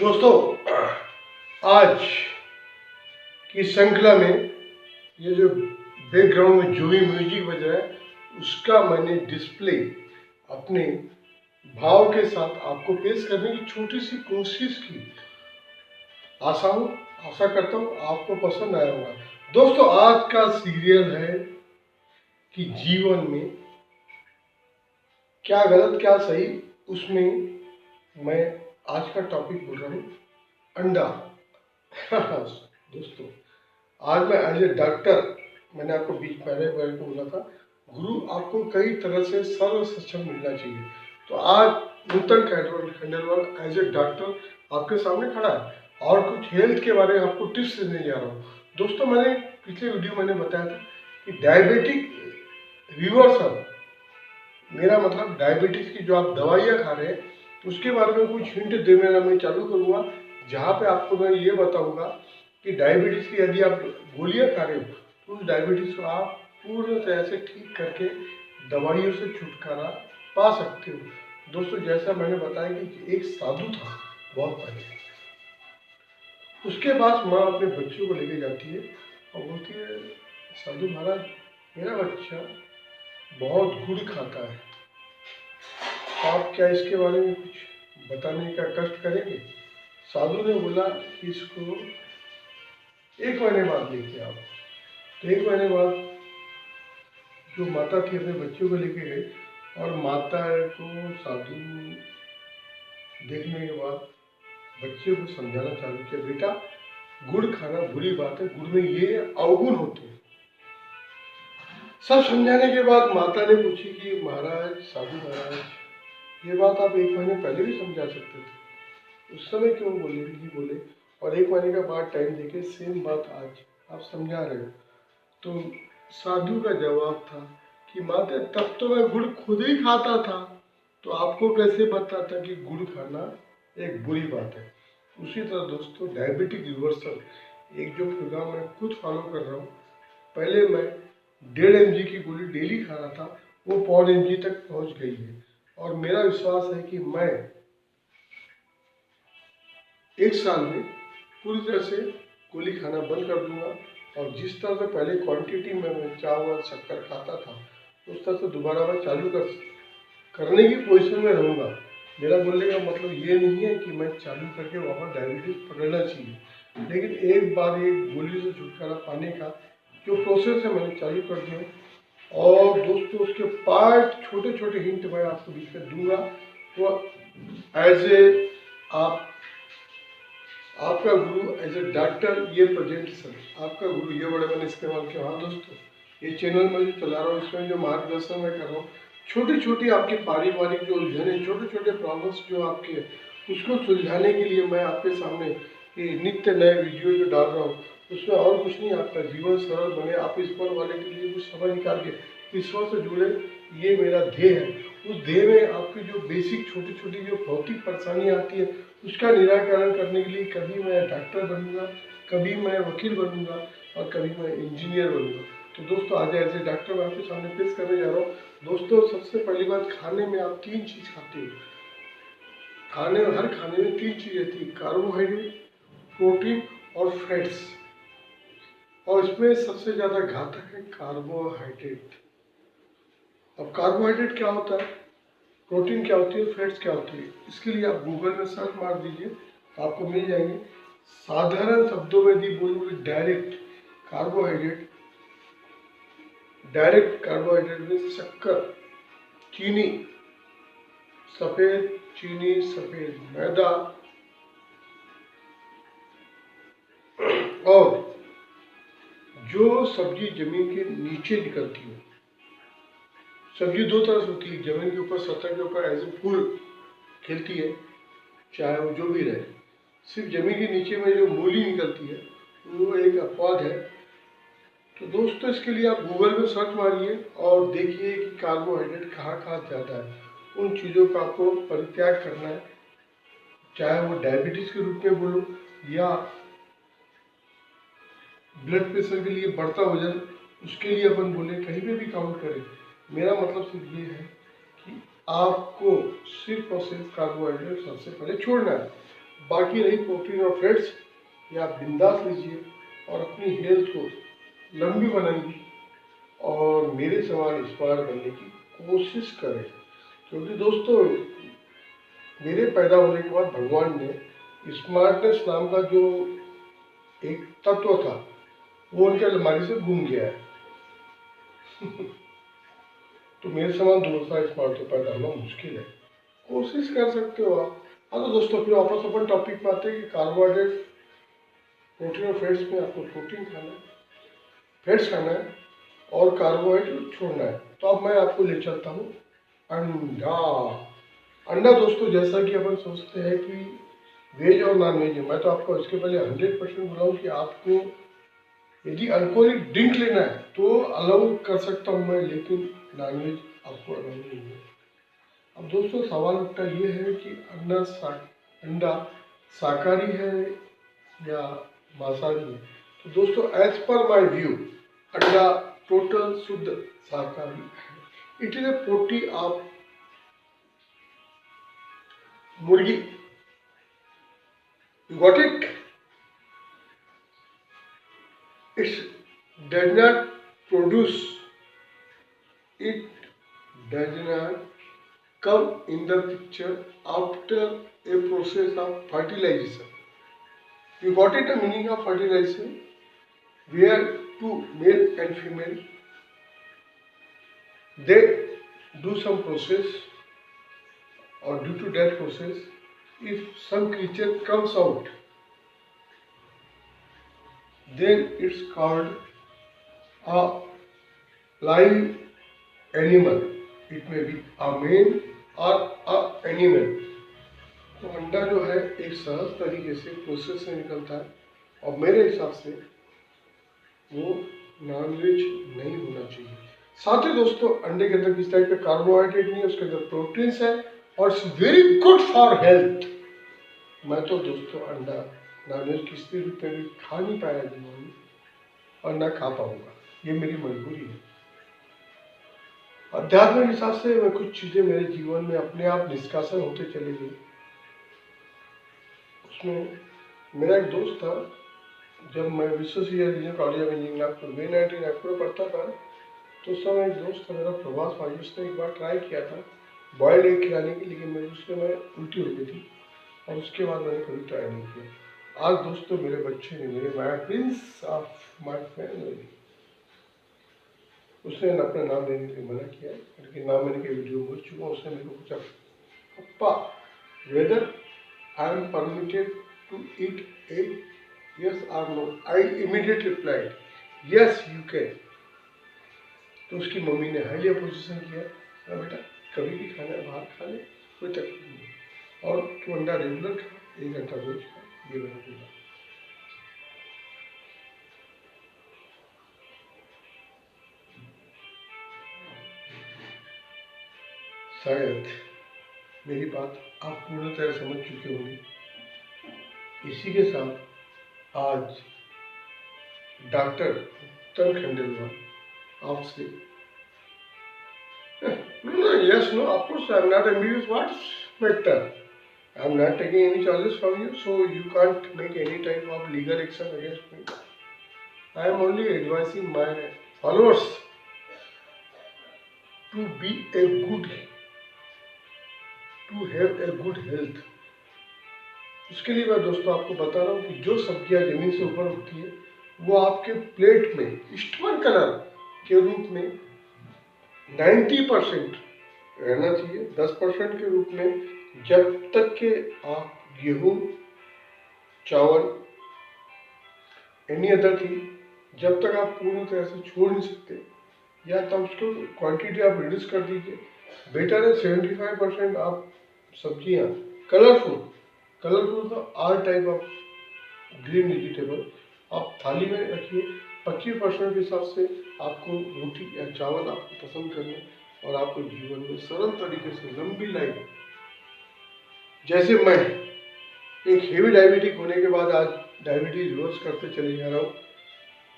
दोस्तों, आज की श्रृंखला में ये जो बैकग्राउंड में जो भी म्यूजिक बज रहा है उसका मैंने डिस्प्ले अपने भाव के साथ आपको पेश करने की छोटी सी कोशिश की। आशा करता हूँ आपको पसंद आया होगा। दोस्तों, आज का सीरियल है कि जीवन में क्या गलत क्या सही, उसमें मैं आज का टॉपिक बोल रहा हूँ अंडा। दोस्तों, आज मैं एज ए डॉक्टर, मैंने आपको बीच पहले को बोला था, गुरु आपको कई तरह से सर्व सक्षम मिलना चाहिए। तो आज नूतन खंडेलवाल एज ए डॉक्टर आपके सामने खड़ा है और कुछ हेल्थ के बारे में आपको टिप्स देने जा रहा हूँ। दोस्तों, मैंने पिछले वीडियो मैंने बताया था कि डायबिटिक रिवर्सल, मेरा मतलब डायबिटीज की जो आप दवाइयाँ खा रहे हैं उसके बारे में कुछ हिंट देना मैं चालू करूँगा, जहाँ पे आपको मैं ये बताऊँगा कि डायबिटीज की यदि आप गोलियाँ खा रहे हो तो उस डायबिटीज को आप पूर्ण तरह से ठीक करके दवाइयों से छुटकारा पा सकते हो। दोस्तों, जैसा मैंने बताया कि एक साधु था बहुत पहले, उसके पास माँ अपने बच्चों को लेके जाती है और बोलती है, साधु महाराज, मेरा बच्चा बहुत गुड़ खाता है, आप क्या इसके बारे में कुछ बताने का कष्ट करेंगे? साधु ने बोला कि इसको 1 महीने बाद लेके आओ। तो 1 महीने बाद जो माता थी अपने बच्चों को लेके गई और माता को साधु देखने के बाद बच्चे को समझाना चालू किया, बेटा गुड़ खाना बुरी बात है, गुड़ में ये अवगुण होते हैं। सब समझाने के बाद माता ने पूछी कि महाराज, साधु महाराज, ये बात आप 1 महीने पहले भी समझा सकते थे, उस समय क्यों बोले नहीं बोले, और 1 महीने का बाद टाइम देके सेम बात आज आप समझा रहे हो? तो साधु का जवाब था कि माता, तब तो मैं गुड़ खुद ही खाता था, तो आपको कैसे पता था कि गुड़ खाना एक बुरी बात है? उसी तरह दोस्तों, डायबिटिक रिवर्सल एक जो प्रोग्राम मैं खुद फॉलो कर रहा हूँ, पहले मैं 1.5 mg की गोली डेली खा रहा था, वो 0.5 mg तक पहुँच गई है और मेरा विश्वास है कि मैं 1 साल में पूरी तरह से गोली खाना बंद कर दूंगा और जिस तरह से पहले क्वांटिटी में मैं चावल शक्कर खाता था उस तरह से दोबारा मैं चालू करने की पोजीशन में रहूँगा। मेरा बोलने का मतलब ये नहीं है कि मैं चालू करके वापस डायबिटीज पकड़ना चाहिए, लेकिन एक बार एक गोली से छुटकारा पाने का जो प्रोसेस है मैंने चालू कर दिया। और दोस्तों, उसके पार्ट छोटे छोटे हिंट मैं आपको बीच में दूंगा। तो एज ए आपका गुरु, एज ए डॉक्टर, ये प्रेजेंटेशन आपका गुरु, ये बड़े मैंने इस्तेमाल किया। हाँ दोस्तों, ये चैनल मैं जो चला रहा हूँ, इसमें जो मार्गदर्शन मैं कर रहा हूँ, छोटी छोटी आपकी पारिवारिक जो उलझने, छोटे छोटे प्रॉब्लम्स जो आपके, उसको सुलझाने के लिए मैं आपके सामने ये नित्य नए वीडियो जो डाल रहा हूँ, उसमें और कुछ नहीं, आपका जीवन सरल बने, आप ईश्वर वाले के लिए कुछ समय निकाल के ईश्वर से जुड़े, ये मेरा ध्येय है। उस ध्येय में आपकी जो बेसिक छोटी छोटी जो भौतिक परेशानियाँ आती है उसका निराकरण करने के लिए कभी मैं डॉक्टर बनूंगा, कभी मैं वकील बनूंगा और कभी मैं इंजीनियर बनूंगा। तो दोस्तों, आज ऐसे डॉक्टर मैं आपके सामने पेश करने जा रहा हूँ। दोस्तों, सबसे पहली बात, खाने में आप 3 चीज़ खाते हो। हर खाने में 3 चीज़ रहती है, कार्बोहाइड्रेट, प्रोटीन और फैट्स। और इसमें सबसे ज़्यादा घातक है कार्बोहाइड्रेट। अब कार्बोहाइड्रेट क्या होता है, प्रोटीन क्या होती है, फैट्स क्या होती है, इसके लिए आप गूगल में सर्च मार दीजिए, आपको मिल जाएंगे। साधारण शब्दों में यदि बोलूँगी, डायरेक्ट कार्बोहाइड्रेट में शक्कर, चीनी, सफ़ेद मैदा और जो सब्जी जमीन के नीचे निकलती है। सब्जी 2 तरह से होती है, जमीन के ऊपर, सतह के ऊपर एज ए फूल खिलती है, चाहे वो जो भी रहे। सिर्फ जमीन के नीचे में जो मूली निकलती है वो एक अपवाद है। तो दोस्तों, इसके लिए आप गूगल में सर्च मारिए और देखिए कि कार्बोहाइड्रेट कहाँ कहाँ ज़्यादा है। उन चीज़ों का आपको परित्याग करना है, चाहे वो डायबिटीज़ के रूप में बोलो या ब्लड प्रेशर के लिए बढ़ता वजन, उसके लिए अपन बोले, कहीं पे भी काउंट करें। मेरा मतलब सिर्फ ये है कि आपको सिर्फ और सिर्फ कार्बोहाइड्रेट सबसे पहले छोड़ना है। बाकी रही प्रोटीन और फैट्स, ये आप बिंदास लीजिए और अपनी हेल्थ को लंबी बनाइए और मेरे समान स्मार्ट बनने की कोशिश करें। क्योंकि दोस्तों मेरे पैदा होने के बाद भगवान ने स्मार्टनेस नाम का जो एक तत्व था वो उनके अलमारी से घूम गया है। तो मेरे समान दूसरा स्मार्ट तो पैदा होना मुश्किल है, कोशिश कर सकते हो आप। हाँ तो दोस्तों फिर वापस अपन टॉपिक में आते हैं कि कार्बोहाइड्रेट, प्रोटीन और फैट्स में आपको प्रोटीन खाना है, फैट्स खाना है और कार्बोहाइड्रेट छोड़ना है। तो अब मैं आपको ले चलता हूँ अंडा। अंडा दोस्तों जैसा कि अपन सोचते हैं कि वेज और नॉन वेज है, मैं तो आपको इसके पहले 100% बोला कि आपको यदि अल्कोहलिक ड्रिंक लेना है तो अलाउ कर सकता हूँ मैं, लेकिन नॉनवेज आपको अलाउ नहीं है। अब दोस्तों सवाल उठता ये है कि अंडा शाकाहारी है या मांसाहारी है। तो दोस्तों एज पर माय व्यू अंडा टोटल शुद्ध शाकाहारी है। It is a potty of murgi, you got it? It does not produce, it does not come in the picture after a process of fertilization. You got it, the meaning of fertilization? Where two male and female, they do some process, or due to that process, if some creature comes out, then it's called a live animal. It may be a male or a animal. तो अंडा जो है एक सहज तरीके से process से निकलता है और मेरे हिसाब से वो नॉनवेज नहीं होना चाहिए। साथ ही दोस्तों अंडे के अंदर किस टाइप के कार्बोहाइड्रेट नहीं है, उसके अंदर प्रोटीन्स है और it's very good for health. मैं तो दोस्तों अंडा नॉनवेज किसी रूप में भी खा नहीं पाया जीवन में और ना खा पाऊंगा, ये मेरी मजबूरी है। अध्यात्म के हिसाब से मैं कुछ चीजें मेरे जीवन में अपने आप निष्कासन होते चले गए। उसमें मेरा एक दोस्त था, जब मैं विश्वविद्यालय college of engineering Nagpur V90 Nagpur पढ़ता था, तो उस समय एक दोस्त था मेरा प्रभास भाई, उसने एक बार ट्राई किया था बॉयल्ड एग खिलाने की, लेकिन मेरे उससे मैं उल्टी हो गई थी और उसके बाद मैंने कभी ट्राई नहीं किया। आज दोस्तों मेरे बच्चे ने, मेरे my Prince of my family, उसने अपना नाम लेने के लिए मना किया, लेकिन नाम मैंने के वीडियो बोल चुका हूँ। उसने मेरे को पूछा पप्पा whether I am permitted to eat egg, yes और no. I immediately replied yes you can. तो उसकी मम्मी ने हाईली अपोजिशन किया, बेटा कभी भी खाना है बाहर खा ले, कोई तकलीफ नहीं, और तू अंडा रेगुलर खा, 1 घंटा रोज खा, ये मैंने बोला। शायद मेरी बात आप पूर्ण तरह समझ चुके होंगे। इसी के साथ आज डॉक्टर उत्तम खंडेलवाल आपसे yes, no, of course I'm not ambiguous. What's better? I'm not taking any charges from you, so you can't make any type of legal action against me. I am only advising my followers to be a good, to have a good health. इसके लिए मैं दोस्तों आपको बता रहा हूँ कि जो सब्जियां जमीन से ऊपर उगती है वो आपके प्लेट में ईस्टर्न कलर के रूप में 90% रहना चाहिए। 10% के रूप में जब तक के आप गेहूं, चावल, एनी अदर थी, जब तक आप पूरी तरह से छोड़ नहीं सकते, या तब उसको क्वांटिटी आप रिड्यूस कर दीजिए। बेटर है 75% आप सब्जियां कलरफुल तो all type of green vegetable आप थाली में रखिए। 25% के हिसाब से आपको रोटी या चावल आपको पसंद करना है और आपको जीवन में सरल तरीके से लंबी लाइफ, जैसे मैं एक हेवी डायबिटिक होने के बाद आज डायबिटीज रिवर्स करते चले जा रहा हूँ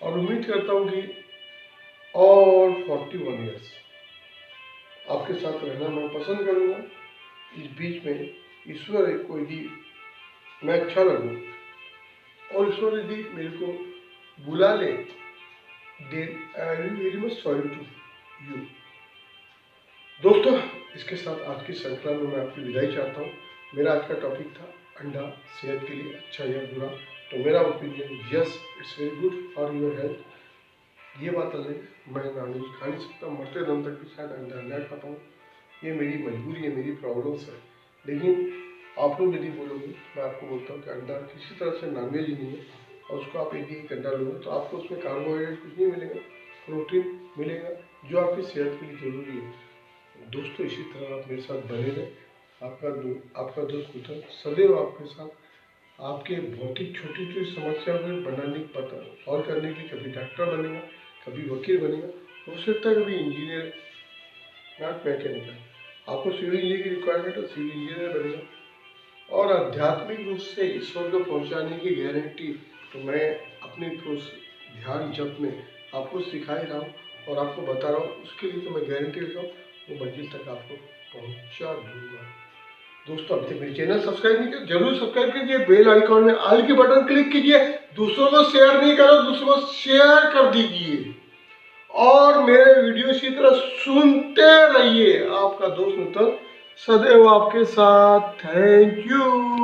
और उम्मीद करता हूँ कि और 41 ईयर्स आपके साथ रहना मैं पसंद करूँगा। इस बीच में ईश्वर को यदि मैं अच्छा लगूँ और ईश्वर यदि मेरे को बुला ले, then I will very much sorry to you. दोस्तों, इसके साथ आज की श्रृंखला में मैं आपकी विदाई चाहता हूँ। मेरा आज का टॉपिक था अंडा सेहत के लिए अच्छा या बुरा। तो मेरा opinion, yes it's very good for your health. ये बात अलग है, मैं नॉनवेज खा नहीं सकता, मरते दम तक भी शायद अंडा ना खाता हूँ। ये मेरी मजबूरी है, मेरी प्रॉब्लम्स है। लेकिन आप लोग यदि बोलोगे, मैं आपको बोलता हूँ कि अंडा किसी तरह से नॉनवेज ही नहीं है, और उसको आप यदि एक अंडा लोगे तो आपको उसमें कार्बोहाइड्रेट कुछ नहीं मिलेगा, प्रोटीन मिलेगा जो आपकी सेहत के लिए जरूरी है। दोस्तों, इसी तरह आप मेरे साथ बने रहें। आपका दोस्त मित्र सदैव आपके साथ, आपके भौतिक छोटी छोटी समस्याओं को बनाने की पता सॉल्व करने के लिए कभी डॉक्टर बनेगा, कभी वकील बनेगा, हो सकता है कभी इंजीनियर, नॉट मैकेनिकल। आपको सिविल इंजीनियर की रिक्वायरमेंट है, सिविल इंजीनियर बनेगा। और आध्यात्मिक रूप से ईश्वर को पहुंचाने की गारंटी तो मैं अपने ध्यान जप में आपको सिखा ही रहा हूँ और आपको बता रहा हूँ। उसके लिए तो मैं गारंटी लेता हूँ, वो मंजिल तक आपको पहुंचा दूंगा। दोस्तों, अभी तक मेरे चैनल सब्सक्राइब नहीं किया, जरूर सब्सक्राइब कीजिए, बेल आइकॉन में ऑल के बटन क्लिक कीजिए, दूसरों को शेयर नहीं करो, दूसरों को शेयर कर दीजिए और मेरे वीडियो इसी तरह सुनते रहिए। आपका दोस्त मित्र सदैव आपके साथ। Thank you.